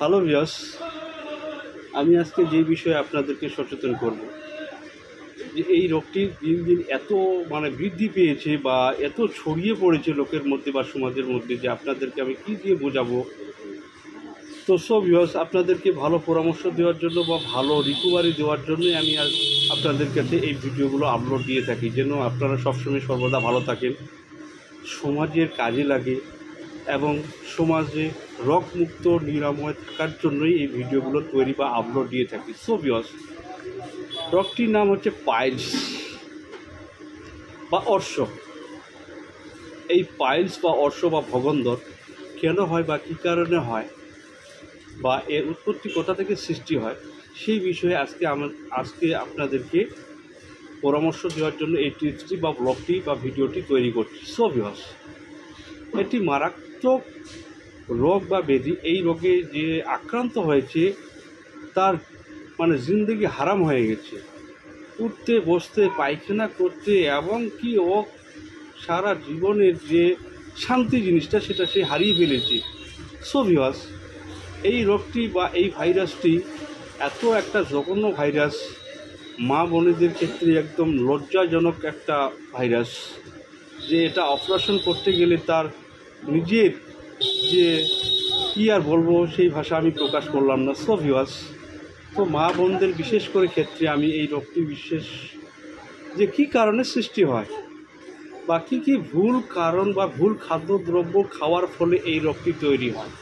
Hello viewers, আমি আজকে যে বিষয়ে আপনাদেরকে সচেতন করব যে এই রোগটি দিন দিন এত বৃদ্ধি পেয়েছে বা এত ছড়িয়ে পড়েছে লোকের মধ্যে বা সমাজের মধ্যে যে আপনাদেরকে আমি কী দিয়ে বোঝাবো। তো সব ভিউয়ার্স, আপনাদেরকে ভালো পরামর্শ দেওয়ার জন্য বা ভালো রিকভারি দেওয়ার জন্যই আমি আজ আপনাদের কাছে এই ভিডিওগুলো আপলোড দিয়ে থাকি, যেন আপনারা সবসময় সর্বদা ভালো থাকেন, সমাজের কাজে লাগে এবং সমাজে রোগমুক্ত নিরাময় থাকার জন্যই এই ভিডিওগুলো তৈরি বা আপলোড দিয়ে থাকি। সো ভিউয়ার্স, রোগটির নাম হচ্ছে পাইলস বা অর্শ। এই পাইলস বা অর্শ বা ভগন্দর কেন হয় বা কী কারণে হয় বা এর উৎপত্তি কোথা থেকে সৃষ্টি হয় সেই বিষয়ে আজকে আপনাদেরকে পরামর্শ দেওয়ার জন্য এই টিপসটি বা ব্লগটি বা ভিডিওটি তৈরি করছি। সো ভিউয়ার্স, এটি মারাত্মক রোগ বা ব্যাধি। এই রোগে যে আক্রান্ত হয়েছে তার জিন্দেগি হারাম হয়ে গেছে। উঠতে বসতে পায়খানা করতে এবং কি ও সারা জীবনের যে শান্তি জিনিসটা সেটা সে হারিয়ে ফেলেছে। সো ভিউয়ার্স, এই রোগটি বা এই ভাইরাসটি এত একটা জঘন্য ভাইরাস, মা বোনেদের ক্ষেত্রে একদম লজ্জাজনক একটা ভাইরাস, যে এটা অপারেশন করতে গেলে তার নিজের যে কী আর বলবো সেই ভাষা আমি প্রকাশ করলাম না। সো ভিউয়ার্স, তো মা বোনদের বিশেষ করে ক্ষেত্রে আমি এই রোগটি বিশেষ যে কী কারণে সৃষ্টি হয় বা কী ভুল কারণ বা ভুল খাদ্যদ্রব্য খাওয়ার ফলে এই রোগটি তৈরি হয়।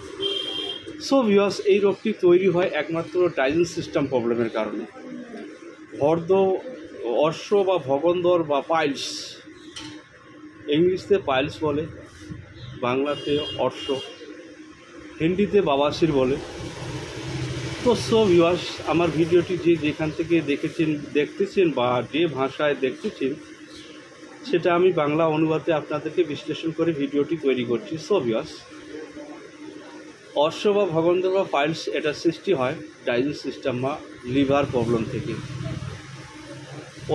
সো ভিউয়ার্স, এই রোগটি তৈরি হয় একমাত্র ডাইজেস্ট সিস্টেম প্রবলেমের কারণে। অর্শ বা ভগন্দর বা পাইলস, ইংলিশে পাইলস বলে, বাংলাতে অর্শ, হিন্দিতে বাবাসির বলে। তো সো ভিউয়ার্স, আমার ভিডিওটি যেখান থেকে দেখতেছেন বা যে ভাষায় দেখতেছেন সেটা আমি বাংলা অনুবাদে আপনাদেরকে বিশ্লেষণ করে ভিডিওটি তৈরি করছি। সো ভিউয়ার্স, অর্শ বা ভগন্দর বা পাইলস এটা সৃষ্টি হয় ডাইজেস্ট সিস্টেম বা লিভার প্রবলেম থেকে।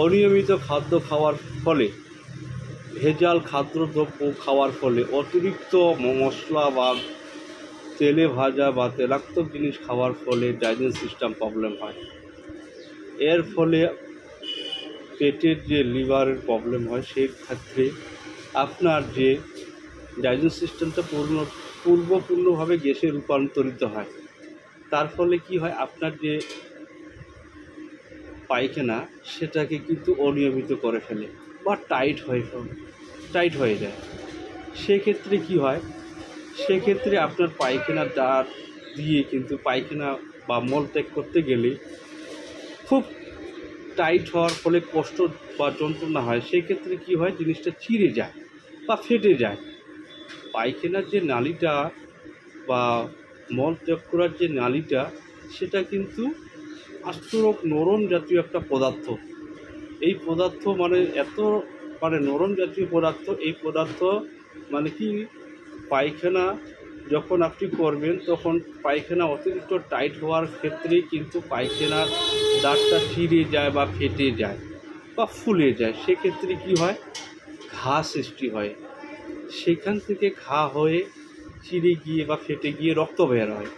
অনিয়মিত খাদ্য খাওয়ার ফলে, ভেজাল খাদ্যদ্রব্য খাওয়ার ফলে, অতিরিক্ত মশলা বা তেলে ভাজা বা তেলাক্ত জিনিস খাওয়ার ফলে ডাইজেস্ট সিস্টেম প্রবলেম হয়। এর ফলে পেটের যে লিভারের প্রবলেম হয় সেই ক্ষেত্রে আপনার যে ডাইজেস্ট সিস্টেমটা পূর্ণভাবে গ্যাসে রূপান্তরিত হয়। তার ফলে কি হয়, আপনার যে পায়খানা সেটাকে কিন্তু অনিয়মিত করে ফেলে বা টাইট হয়ে যায়। সেক্ষেত্রে কি হয়, সেক্ষেত্রে আপনার পায়খানা দ্বার দিয়ে কিন্তু পায়খানা বা মল ত্যাগ করতে গেলে খুব টাইট হওয়ার ফলে কষ্ট বা যন্ত্রণা হয়। সেক্ষেত্রে কি হয়, জিনিসটা চিড়ে যায় বা ফেটে যায়। পায়খানার যে নালীটা বা মল ত্যাগ করার যে নালীটা সেটা কিন্তু আস্তরক নরম জাতীয় একটা পদার্থ। এই পদার্থ এত নরম জাতীয় পদার্থ। এই পদার্থ কি, পায়খানা যখন আপনি করবেন তখন পায়খানা অতিরিক্ত টাইট হওয়ার ক্ষেত্রে কিন্তু পায়খানার দাঁতটা চিড়ে যায় বা ফেটে যায় বা ফুলে যায়। সেক্ষেত্রে কি হয়, ঘা সৃষ্টি হয়। সেখান থেকে ঘা হয়ে চিড়ে গিয়ে বা ফেটে গিয়ে রক্ত বের হয়।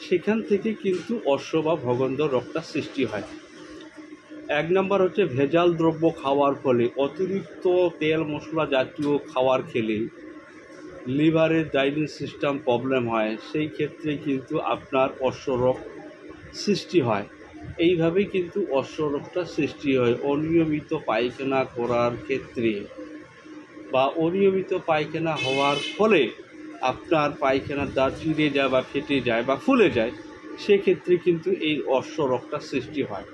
সেখান থেকে কিন্তু অর্শ বা ভগন্দর রোগটা সৃষ্টি হয়। এক নম্বর হচ্ছে ভেজাল দ্রব্য খাওয়ার ফলে, অতিরিক্ত তেল মশলা জাতীয় খাবার খেলে লিভারের ডাইজেস্ট সিস্টেম প্রবলেম হয়। সেই ক্ষেত্রে কিন্তু আপনার অর্শ রোগ সৃষ্টি হয়। এইভাবেই কিন্তু অর্শ রোগটা সৃষ্টি হয় অনিয়মিত পায়খানা করার ক্ষেত্রে বা অনিয়মিত পায়খানা হওয়ার ফলে আপনার পায়খানার দ্বার চিড়ে যায় বা ফেটে যায় বা ফুলে যায়। সেক্ষেত্রে কিন্তু এই অর্শ রোগটা সৃষ্টি হয়।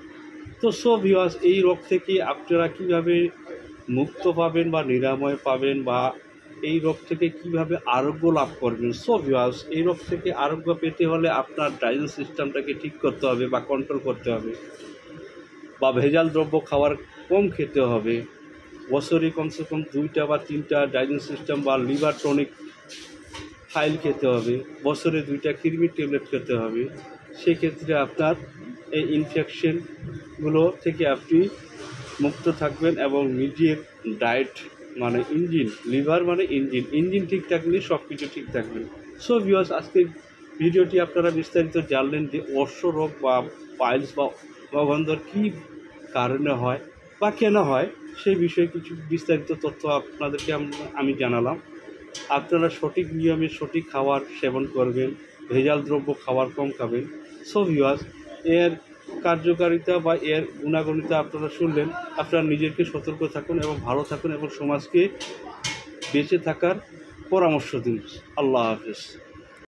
তো সো ভিউয়ার্স, এই রোগ থেকে আপনারা কীভাবে মুক্ত পাবেন বা নিরাময় পাবেন বা এই রোগ থেকে কীভাবে আরোগ্য লাভ করবেন। সো ভিউয়ার্স, এই রোগ থেকে আরোগ্য পেতে হলে আপনার ডাইজেস্ট সিস্টেমটাকে ঠিক করতে হবে বা কন্ট্রোল করতে হবে, বা ভেজাল দ্রব্য খাবার কম খেতে হবে। বছরে কমসে কম 2টা বা 3টা ডাইজেস্ট সিস্টেম বা লিভার টনিক ফাইল খেতে হবে। বছরে 2টা কৃমির ট্যাবলেট খেতে হবে। সেক্ষেত্রে আপনার এই ইনফেকশনগুলো থেকে আপনি মুক্ত থাকবেন এবং নিজের ডায়েট ইঞ্জিন, লিভার ইঞ্জিন ঠিক থাকলে সব কিছু ঠিক থাকবে। সো ভিউয়ার্স, আজকের ভিডিওটি আপনারা বিস্তারিত জানলেন যে অর্শ রোগ বা পাইলস বা অগন্ধর কী কারণে হয় বা কেন হয়, সেই বিষয়ে কিছু বিস্তারিত তথ্য আপনাদেরকে আমি জানালাম। আপনারা সঠিক নিয়মে সঠিক খাবার সেবন করবেন, ভেজাল দ্রব্য খাবার কম খাবেন। সো ভিউয়ার্স, এর কার্যকারিতা বা এর গুণাগণিতা আপনারা শুনলেন। আপনারা নিজেকে সতর্ক থাকুন এবং ভালো থাকুন এবং সমাজকে বেঁচে থাকার পরামর্শ দিন। আল্লাহ হাফেজ।